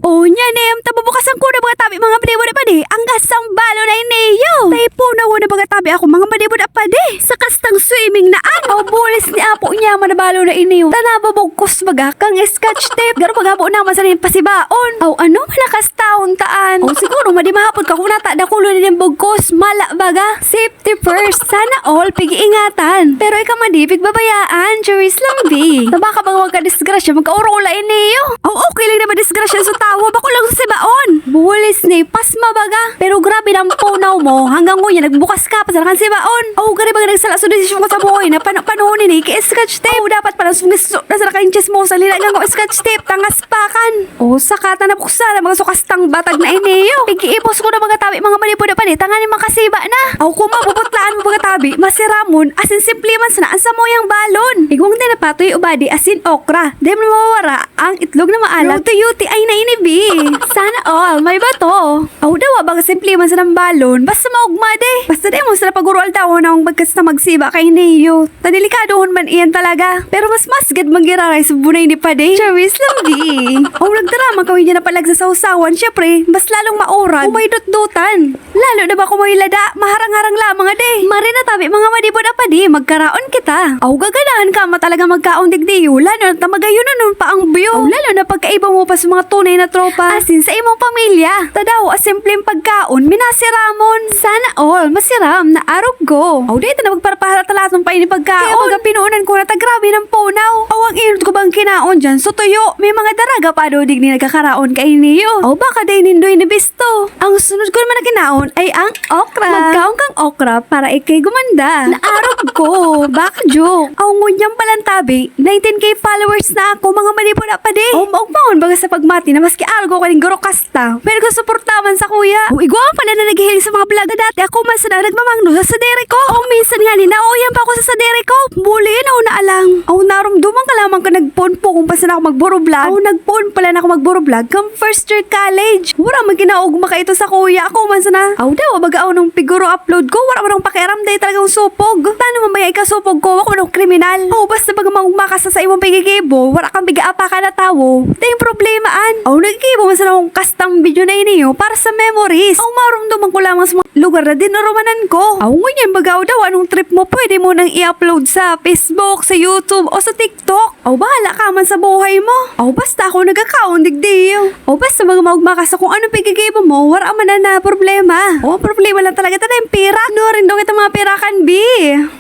O nya nem, tabubukasan ko na mga tabi mga madibod pa di. Ang gasang balo na iniyo. Tay po na wala mga tabi ako mga madibod pa di. Sa kastang swimming na o bulis ni apo niya manabalo na iniyo. Tanababugkos magakang scotch tape. Garo maghapo naman sa rin pasibaon. O ano malakas taon taan. O siguro madimahapon ka kung nata da kulo ni bugkos. Mala baga. Safety first. Sana all pig-iingatan. Pero ikaw madipig babayaan. Charis lang di. Tabaka bang wag ka disgrasya magkaurula iniyo. O okay lang naman disgrasya sa tawa. Bako lang sa sibaon. Bulis ni pasma baga. Pero grabe ng punaw mo. Hanggang nguya nagbukas ka pa sa nakan sibaon. O gari baga nagsala sa desisyon ko sa buhay na panunin ni ki-scotch tape. O dapat pala sumiso na sa nakain chismosa. Linagang ko scotch tape. Tangas pakan. O sakata na buksa na mga sukastang batag na iniyo. Pag-iipos ko na mga tabi mga manipuda pa ni. Tanganin makasiba na. O kung mapuputlaan mo mga tabi. Masiramon. Asin simple man sana. Asa mo yung balon. Igwang din na patoy ubadi. Asin okra. Dem na mawara. Ang itlog na maalag. Tuyuti ay nainibi. Sana all. May bato. O dawa baga simple man sa ng balon. Basta maugma de. Basta de mo sa napagurual daw na ang bagkas na magsiba kay niyo. Tadilikadoon man iyan talaga. Pero mas masgad manggiraray sa bunay ni Pade. Charis lang di. O nagdarama kawin niya na palag sa sausawan. Syempre, mas lalong maurag. Umay dut-dutan. Lalo na ba kumay lada? Maharang-harang lamang ade. Mari na tabi mga madibod na Pade. Magkaraon kita. O gaganahan ka talaga magkaon digdiyo. Lalo na tamagayon na nun pa ang biyo. O lalo na pagkaiba mo pa sa mga tunay na tropa. Asin sa imong pamilya. Tadaw, simpleng pagkaon. Minasiramon. Sana all. Masiram na arog go. O dito na magparapahara talatong pa ini pagkaon. Kaya mga pinuunan ko na tagrabe ng punaw. O ang inod ko bang kinaon dyan. So tuyo, may mga daraga pa do digni nagkakaraon kay niyo. O baka day nindoy ni bisto. Ang sunod ko naman na kinaon ay ang okra. Magkaon kang okra para ikay gumanda. Na arog ko. Baka joke. O ngunyang palantabi. 19k followers na ako mga manipod na pa di. O maugbangon baga sa pagmati na maski arog ko kaning garo kasta. Pero ko suportaman sa kuya. O igwa pala na naghihiling sa mga vlog dati. Ako man sa nagmamangno sa sadere ko. O minsan nga ni nauyan pa ako sa sadere ko. Buli na o naalang. O narumduman ka lamang ka nagpon po kung pasan ako magburo vlog. O nagpon pala na ako magburo vlog kang first year college. Wala man ginaugma ka ito sa kuya. Ako man sana. O daw baga nung figuro upload ko. Wala man akong pakiaram day talagang supog. Tano man ba ikasupog ko? Ako man kriminal. O basta baga maugma ka sa imong pigigibo. Wala kang bigaapa ka na tawo. Dahil problemaan. O nagkibo man sana akong kastang video na iniyo para sa memories. O marumduman ko lamang sa mga lugar na dinarumanan ko. O ngunyan baga daw anong trip mo pwede mo nang i-upload sa Facebook, sa YouTube o sa TikTok. O bahala ka man sa buhay mo. O basta ako nag-account digdiyo. O basta mga maugmakas kung anong pigigibo mo, wala man na problema. O problema lang talaga ito na yung pira. No rin daw kita mga pirakan, B.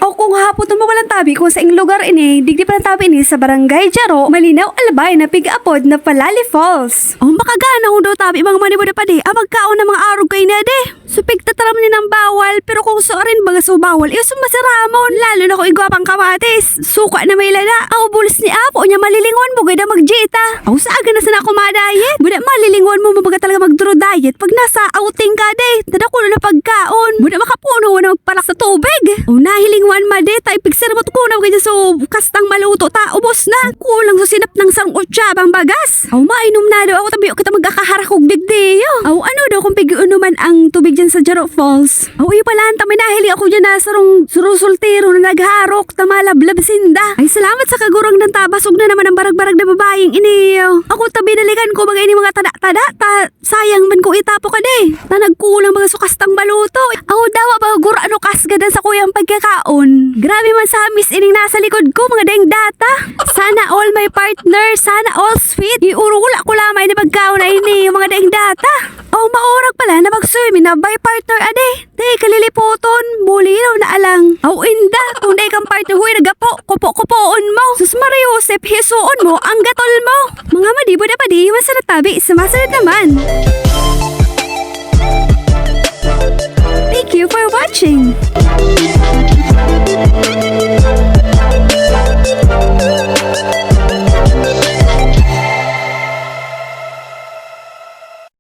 O kung hapon mo walang tabi kung sa ing lugar ini, digdi pa ng tabi ini sa Barangay Jaro, Malinaw, Albay na piga-apod na Palali Falls. O makagana ko daw tabi mga manibod na pa di, magkaon na mga arog kayo na de. So pigtataram ni ng bawal, pero kung so rin baga so bawal, iyo sumasirahamon. Lalo na kung igwapang kamatis. Suka na may lala. Ako bulis ni Apo niya malilingon mo gada magjita. Ako sa aga na sana ako ma-diet. Buda malilingon mo mabaga talaga magduro diet pag nasa outing ka de. Tadakulo na pagkaon. Buda makapuno na magpalak sa tubig. O nahilingwan ma de. Tayo pigsir mo tukunaw ganyan so kastang maluto ta. Ubos na. Kulang so sinap ng sarong utsabang bagas. O mainom na daw ako tabi o kita magkakaharakog digdiyo. O ano daw kung pigiunuman ang tubig dyan sa Jaro Falls. O iyo pala tamay nahili ako dyan na sarong surusultiro na nagharok tamalablab sinda. Ay salamat sa kagurang ng tabasog na naman ang barag-barag na babaeng iniyo. Ako tabi nalikan ko bagay ni mga tada-tada. Sayang man ko itapo ka de. Ta nagkulang mga sukastang baluto. Ako daw baga guro ano kasgadan sa kuyang pagkakaon. Grabe man sa miss ining nasa likod ko mga daing data. Sana all my partner. Sana all sweet. Iurula ko lamay na pagkaon na ini yung mga daing data. O maurag pala na mag-swimming na by partner ade. Day kalilipoton. Bulinaw na alang. O inda. Kung day kang partner huy nagapo. Kupo-kupoon mo. Sus Maria Josep hisuon mo ang gatol mo. Mga madibod na pa di. Masarap tabi. Sumasunod naman. Thank you for watching.